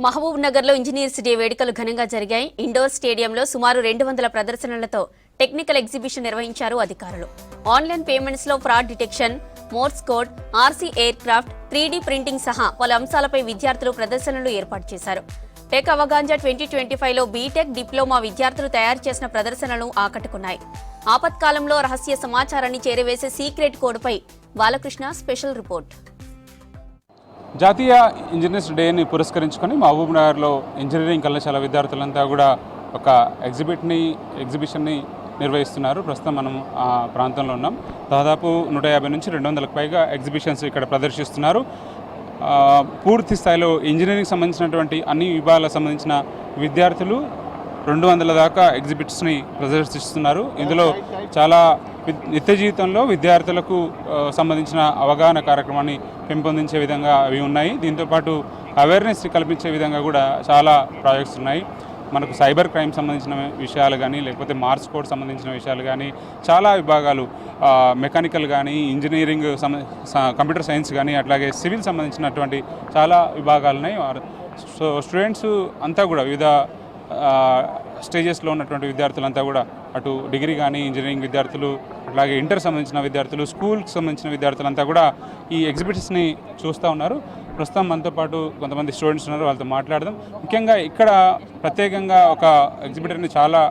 మహబూబ్ నగర్లో engineers day వేడుకలు ఘనంగా జరిగాయి. ఇండోర్ స్టేడియంలో సుమారు 200 ప్రదర్శనలతో టెక్నికల్ ఎగ్జిబిషన్ నిర్వహించారు అధికారులు. ఆన్లైన్ పేమెంట్స్ లో fraud detection, Morse code, RC aircraft, 3D printing సహా పలు అంశాలపై విద్యార్థులు ప్రదర్శనలు ఏర్పాటు చేశారు. టెక్ అవగాంజా 2025లో బీటెక్, డిప్లొమా విద్యార్థులు తయారు చేసిన ప్రదర్శనలు ఆకట్టుకున్నాయి. ఆపత్కాలంలో రహస్య సమాచారాన్ని చేరవేసే సీక్రెట్ కోడ్పై బాలకృష్ణ స్పెషల్ రిపోర్ట్. జాతీయ ఇంజనీర్స్ డేని పురస్కరించుకొని మహబూబ్ నగర్లో ఇంజనీరింగ్ కళాశాల విద్యార్థులంతా కూడా ఒక ఎగ్జిబిషన్ని నిర్వహిస్తున్నారు. ప్రస్తుతం మనం ఆ ప్రాంతంలో ఉన్నాం. దాదాపు 150 నుంచి 200కు పైగా ఎగ్జిబిషన్స్ ఇక్కడ ప్రదర్శిస్తున్నారు. పూర్తి స్థాయిలో ఇంజనీరింగ్ సంబంధించినటువంటి అన్ని విభాగాలకు సంబంధించిన విద్యార్థులు 200 దాకా ఎగ్జిబిట్స్ని ప్రదర్శిస్తున్నారు. ఇందులో చాలా నిత్య జీవితంలో విద్యార్థులకు సంబంధించిన అవగాహన కార్యక్రమాన్ని పెంపొందించే విధంగా అవి ఉన్నాయి. దీంతోపాటు అవేర్నెస్ కల్పించే విధంగా కూడా చాలా ప్రాజెక్ట్స్ ఉన్నాయి. మనకు సైబర్ క్రైమ్ సంబంధించిన విషయాలు కానీ, లేకపోతే మార్స్ కోడ్ సంబంధించిన విషయాలు కానీ, చాలా విభాగాలు, మెకానికల్ కానీ, ఇంజనీరింగ్ కంప్యూటర్ సైన్స్ కానీ, అట్లాగే సివిల్ సంబంధించినటువంటి చాలా విభాగాలు ఉన్నాయి. సో స్టూడెంట్స్ అంతా కూడా వివిధ స్టేజెస్లో ఉన్నటువంటి విద్యార్థులంతా కూడా అటు డిగ్రీ కానీ, ఇంజనీరింగ్ విద్యార్థులు, అట్లాగే ఇంటర్ సంబంధించిన విద్యార్థులు, స్కూల్కి సంబంధించిన విద్యార్థులంతా కూడా ఈ ఎగ్జిబిషన్స్ని చూస్తూ ఉన్నారు. ప్రస్తుతం మనతో పాటు కొంతమంది స్టూడెంట్స్ ఉన్నారు, వాళ్ళతో మాట్లాడదాం. ముఖ్యంగా ఇక్కడ ప్రత్యేకంగా ఒక ఎగ్జిబిటర్ని చాలా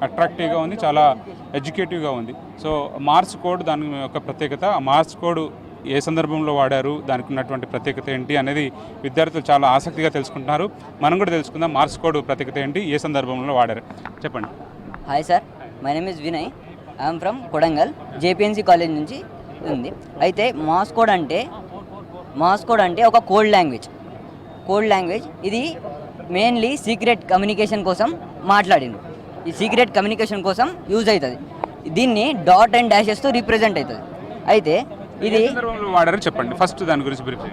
అట్రాక్టివ్గా ఉంది, చాలా ఎడ్యుకేటివ్గా ఉంది. సో మార్స్ కోడ్ దాని యొక్క ప్రత్యేకత, ఆ మార్స్ కోడ్ ఏ సందర్భంలో వాడారు, దానికి ఉన్నటువంటి ప్రత్యేకత ఏంటి అనేది విద్యార్థులు చాలా ఆసక్తిగా తెలుసుకుంటున్నారు. మనం కూడా తెలుసుకుందాం మార్స్ కోడ్ ప్రత్యేకత ఏంటి, ఏ సందర్భంలో వాడారు, చెప్పండి. Hi sir, my name is Vinay. I'm from Kodangal, JPNC college నుంచి ఉంది. అయితే మార్స్ కోడ్ అంటే ఒక కోడ్ లాంగ్వేజ్. ఇది మెయిన్లీ సీక్రెట్ కమ్యూనికేషన్ కోసం మాట్లాడింది. ఈ సీక్రెట్ కమ్యూనికేషన్ కోసం యూజ్ అవుతుంది. దీన్ని డాట్ అండ్ డాషెస్తో రిప్రజెంట్ అవుతుంది. అయితే ఇది వాడారు చెప్పండి ఫస్ట్ దాని గురించి బ్రీఫ్.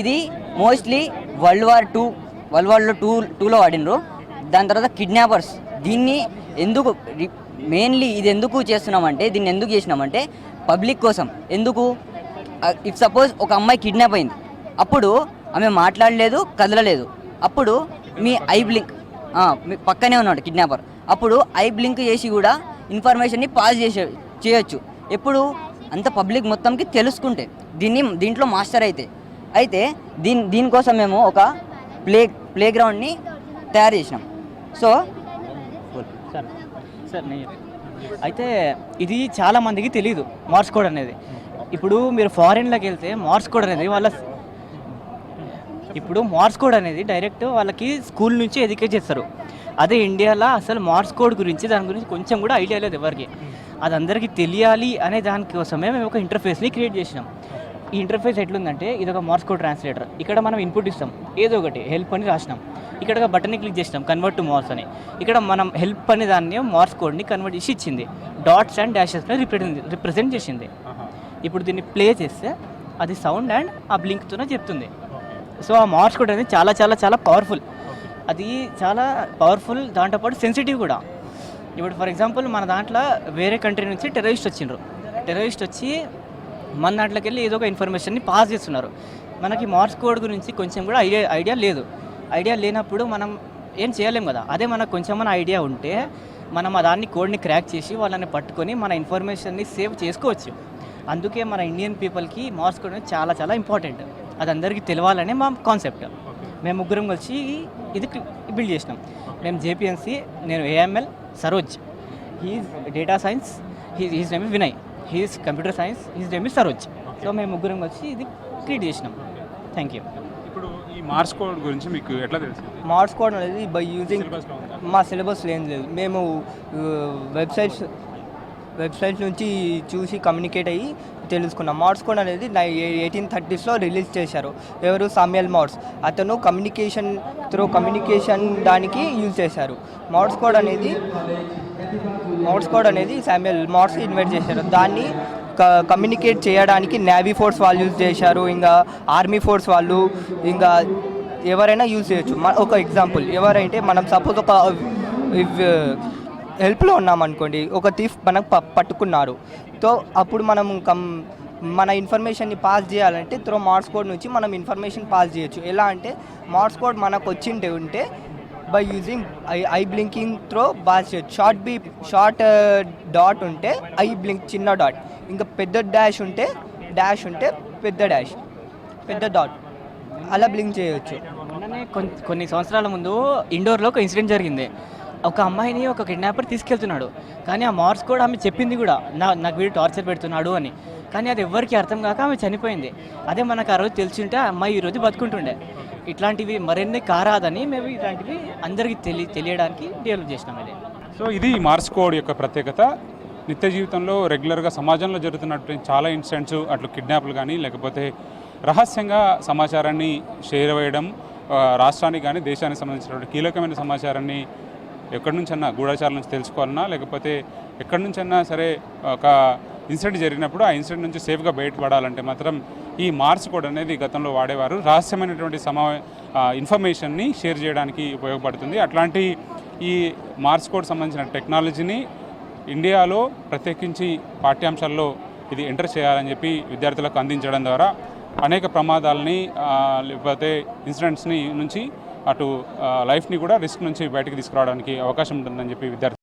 ఇది మోస్ట్లీ వరల్డ్ వార్ 2లో వాడినరు. దాని తర్వాత కిడ్నాపర్స్ దీన్ని ఇది ఎందుకు చేసినామంటే పబ్లిక్ కోసం. ఎందుకు, ఇఫ్ సపోజ్ ఒక అమ్మాయి కిడ్నాప్ అయింది, అప్పుడు ఆమె మాట్లాడలేదు, కదలలేదు, అప్పుడు మీ ఐ బ్లింక్, మీ పక్కనే ఉన్నాడు కిడ్నాపర్, అప్పుడు ఐ బ్లింక్ చేసి కూడా ఇన్ఫర్మేషన్ని పాస్ చేయొచ్చు. ఎప్పుడు అంత పబ్లిక్ మొత్తంకి తెలుసుకుంటే దీంట్లో మాస్టర్ అయితే దీనికోసం మేము ఒక ప్లే గ్రౌండ్ని తయారు చేసినాం. సో అయితే ఇది చాలా మందికి తెలియదు మార్స్ కోడ్ అనేది. ఇప్పుడు మీరు ఫారిన్లోకి వెళ్తే మార్స్ కోడ్ అనేది డైరెక్ట్ వాళ్ళకి స్కూల్ నుంచి ఎడ్యుకేట్ చేస్తారు. అదే ఇండియాలో అసలు మార్స్ కోడ్ గురించి దాని గురించి కొంచెం కూడా ఐడియా లేదు ఎవరికి. అది అందరికీ తెలియాలి అనే దానికోసమే మేము ఒక ఇంటర్ఫేస్ని క్రియేట్ చేసినాం. ఈ ఇంటర్ఫేస్ ఎట్లుందంటే ఇది ఒక మార్స్ కోడ్ ట్రాన్స్లేటర్. ఇక్కడ మనం ఇన్పుట్ ఇస్తాం, ఏదో ఒకటి హెల్ప్ అని రాసినాం, ఇక్కడ బటన్ని క్లిక్ చేసినాం కన్వర్ట్ టు మార్స్ అని. ఇక్కడ మనం హెల్ప్ అనే దాన్ని మార్స్ కోడ్ని కన్వర్ట్ చేసి ఇచ్చింది, డాట్స్ అండ్ డాషెస్ని రిప్రజెంట్ చేసింది. ఇప్పుడు దీన్ని ప్లే చేస్తే అది సౌండ్ అండ్ ఆ బ్లింక్తోనే చెప్తుంది. సో ఆ మార్స్ కోడ్ అనేది చాలా చాలా చాలా పవర్ఫుల్. అది చాలా పవర్ఫుల్, దాంతోపాటు సెన్సిటివ్ కూడా. ఇప్పుడు ఫర్ ఎగ్జాంపుల్ మన దాంట్లో వేరే కంట్రీ నుంచి టెర్రరిస్ట్ వచ్చి మన దాంట్లోకి వెళ్ళి ఏదో ఒక ఇన్ఫర్మేషన్ని పాస్ చేస్తున్నారు. మనకి మార్స్ కోడ్ గురించి కొంచెం కూడా ఐడియా లేనప్పుడు మనం ఏం చేయలేం కదా. అదే మనకు కొంచెం ఐడియా ఉంటే మనం దాన్ని కోడ్ని క్రాక్ చేసి వాళ్ళని పట్టుకొని మన ఇన్ఫర్మేషన్ని సేవ్ చేసుకోవచ్చు. అందుకే మన ఇండియన్ పీపుల్కి మార్స్ కోడ్ అనేది చాలా చాలా ఇంపార్టెంట్. అది అందరికీ తెలవాలనే మా కాన్సెప్ట్. మేము ముగ్గురం కలిసి ఇది బిల్డ్ చేసినాం. మేము జేపీఎన్సీ, నేను AML, Saroj, he's data science, his name Vinay, he's computer science, his name Saroj. So మేము ముగ్గురం వచ్చి ఇది క్రియేట్ చేసినాం. Thank you. ఇప్పుడు ఈ మార్స్ కోడ్ గురించి మీకు ఎట్లా తెలుసు? మార్స్ కోడ్ అనేది బై యూజింగ్ మా సిలబస్లో ఏం లేదు. మేము వెబ్సైట్స్ నుంచి చూసి కమ్యూనికేట్ అయ్యి తెలుసుకున్నాం. మార్స్ కోడ్ అనేది 1830s రిలీజ్ చేశారు. ఎవరు? Samuel Morse. అతను కమ్యూనికేషన్ దానికి యూజ్ చేశారు. మార్స్ కోడ్ అనేది సామ్యుయల్ మార్స్ ఇన్వెంట్ చేశారు. దాన్ని కమ్యూనికేట్ చేయడానికి నేవీ ఫోర్స్ వాళ్ళు యూజ్ చేశారు, ఇంకా ఆర్మీ ఫోర్స్ వాళ్ళు, ఇంకా ఎవరైనా యూజ్ చేయొచ్చు. ఒక ఎగ్జాంపుల్, ఎవరైతే మనం సపోజ్ ఒక హెల్ప్లో ఉన్నామనుకోండి, ఒక థీఫ్ మనకు పట్టుకున్నారు. సో అప్పుడు మనం మన ఇన్ఫర్మేషన్ని పాస్ చేయాలంటే త్రో మార్స్ కోడ్ నుంచి మనం ఇన్ఫర్మేషన్ పాస్ చేయొచ్చు. ఎలా అంటే మార్స్ కోడ్ మనకు వచ్చింటే ఉంటే by using I blinking throw pass చేయొచ్చు. షార్ట్ డాట్ ఉంటే ఐ బ్లింక్ చిన్న డాట్, ఇంకా పెద్ద డాష్ ఉంటే పెద్ద డాట్ అలా బ్లింక్ చేయొచ్చు. మొన్ననే కొన్ని సంవత్సరాల ముందు ఇండోర్లో ఒక ఇన్సిడెంట్ జరిగింది. ఒక అమ్మాయిని ఒక కిడ్నాపర్ తీసుకెళ్తున్నాడు, కానీ ఆ మార్క్స్ కూడా ఆమె చెప్పింది కూడా నాకు వీడు టార్చర్ పెడుతున్నాడు అని, కానీ అది ఎవరికి అర్థం కాక ఆమె చనిపోయింది. అదే మనకు ఆ రోజు తెలిసింటే ఆ అమ్మాయి ఈరోజు బతుకుంటుండే. ఇట్లాంటివి మరిన్ని కారాదని మేము ఇట్లాంటివి అందరికీ తెలియడానికి డెవలప్ చేసినాం ఇది. సో ఇది మార్స్ కోడ్ యొక్క ప్రత్యేకత. నిత్య జీవితంలో రెగ్యులర్గా సమాజంలో జరుగుతున్నటువంటి చాలా ఇన్సిడెంట్స్, అట్లు కిడ్నాప్లు కానీ లేకపోతే రహస్యంగా సమాచారాన్ని షేర్ వేయడం, రాష్ట్రానికి కానీ దేశానికి సంబంధించినటువంటి కీలకమైన సమాచారాన్ని ఎక్కడి నుంచన్నా గూఢచారుల నుంచి తెలుసుకోవాలన్నా లేకపోతే ఎక్కడి నుంచన్నా సరే ఒక ఇన్సిడెంట్ జరిగినప్పుడు ఆ ఇన్సిడెంట్ నుంచి సేఫ్గా బయటపడాలంటే మాత్రం ఈ మార్స్ కోడ్ అనేది గతంలో వాడేవారు. రహస్యమైనటువంటి ఇన్ఫర్మేషన్ని షేర్ చేయడానికి ఉపయోగపడుతుంది. అట్లాంటి ఈ మార్స్ కోడ్ సంబంధించిన టెక్నాలజీని ఇండియాలో ప్రత్యేకించి పాఠ్యాంశాల్లో ఇది ఎంటర్ చేయాలని చెప్పి విద్యార్థులకు అందించడం ద్వారా అనేక ప్రమాదాలని లేకపోతే ఇన్సిడెంట్స్ని నుంచి అటు లైఫ్ని కూడా రిస్క్ నుంచి బయటకు తీసుకురావడానికి అవకాశం ఉంటుందని చెప్పి విద్యార్థులు